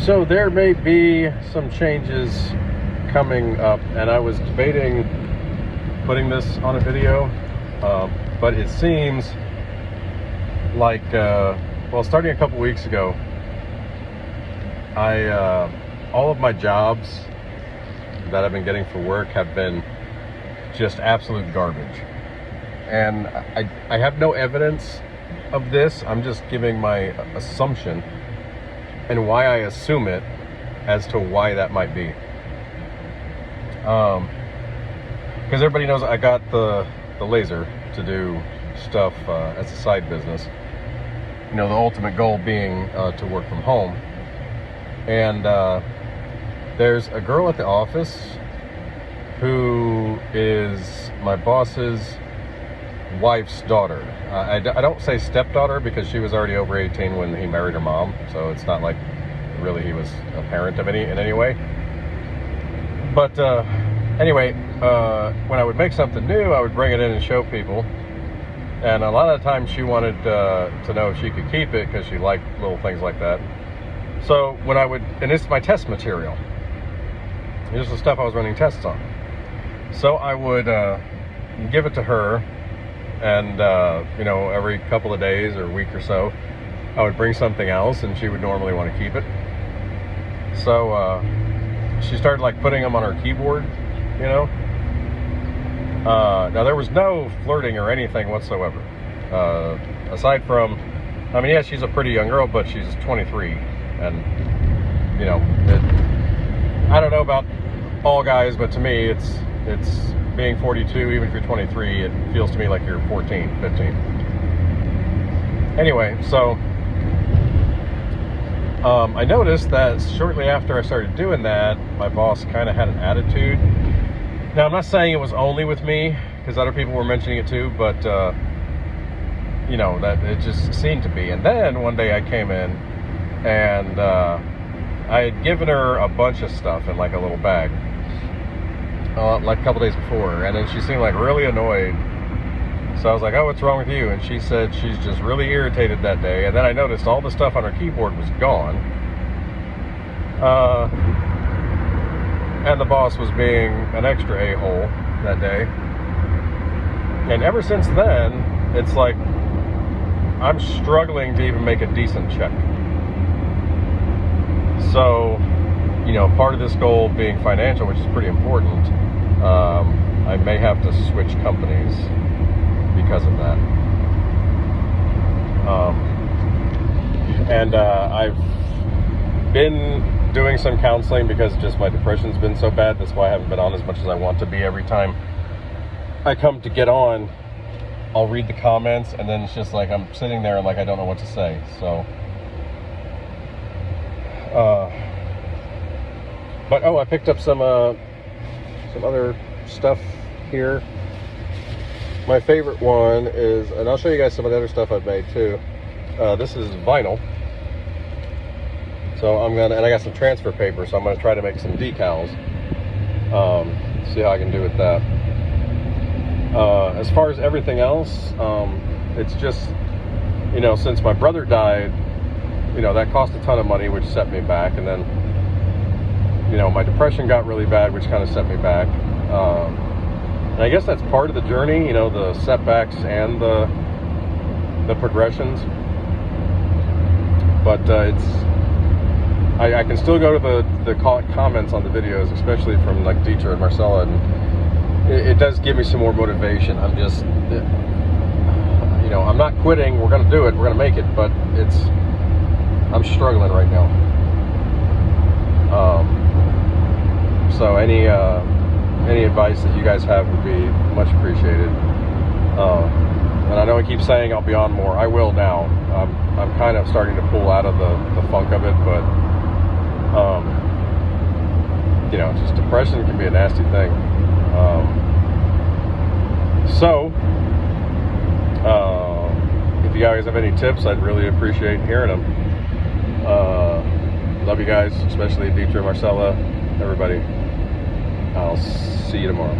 So there may be some changes coming up, and I was debating putting this on a video, but it seems like, starting a couple weeks ago, all of my jobs that I've been getting for work have been just absolute garbage. And I have no evidence of this. I'm just giving my assumption and why I assume it as to why that might be. Because everybody knows I got the laser to do stuff as a side business. You know, the ultimate goal being to work from home. And there's a girl at the office who is my boss's wife's daughter. I don't say stepdaughter because she was already over 18 when he married her mom, so it's not like really he was a parent of in any way. But anyway, when I would make something new, I would bring it in and show people, and a lot of the times she wanted to know if she could keep it because she liked little things like that. So when I would, and it's my test material, this is the stuff I was running tests on, so I would give it to her. And, every couple of days or a week or so, I would bring something else and she would normally want to keep it. So, she started like putting them on her keyboard, Now there was no flirting or anything whatsoever. Aside from, she's a pretty young girl, but she's 23. And, I don't know about all guys, but to me, it's being 42, even if you're 23, it feels to me like you're 14, 15. Anyway, so I noticed that shortly after I started doing that, my boss kind of had an attitude. Now, I'm not saying it was only with me, because other people were mentioning it too, but, that it just seemed to be. And then one day I came in, and I had given her a bunch of stuff in like a little bag. Like a couple days before, and then she seemed like really annoyed. So I was like, "Oh, what's wrong with you?" And she said she's just really irritated that day. And then I noticed all the stuff on her keyboard was gone. And the boss was being an extra a-hole that day. And ever since then, it's like I'm struggling to even make a decent check. So, part of this goal being financial, which is pretty important, I may have to switch companies because of that. I've been doing some counseling because just my depression's been so bad. That's why I haven't been on as much as I want to be. Every time I come to get on, I'll read the comments, and then it's just like I'm sitting there and like I don't know what to say. So, but I picked up some other stuff here. My favorite one is, and I'll show you guys some of the other stuff I've made too. This is vinyl. So and I got some transfer paper, so I'm gonna try to make some decals. See how I can do with that. As far as everything else, it's just, since my brother died, that cost a ton of money, which set me back. And then, my depression got really bad, which kind of set me back. And I guess that's part of the journey, the setbacks and the progressions. But I can still go to the comments on the videos, especially from like Dieter and Marcella, and it does give me some more motivation. I'm just, I'm not quitting. We're going to do it. We're going to make it. But I'm struggling right now. So any advice that you guys have would be much appreciated. And I know I keep saying I'll be on more. I will now. I'm kind of starting to pull out of the funk of it, but just depression can be a nasty thing. If you guys have any tips, I'd really appreciate hearing them. Love you guys, especially Dieter, Marcella, everybody. I'll see you tomorrow.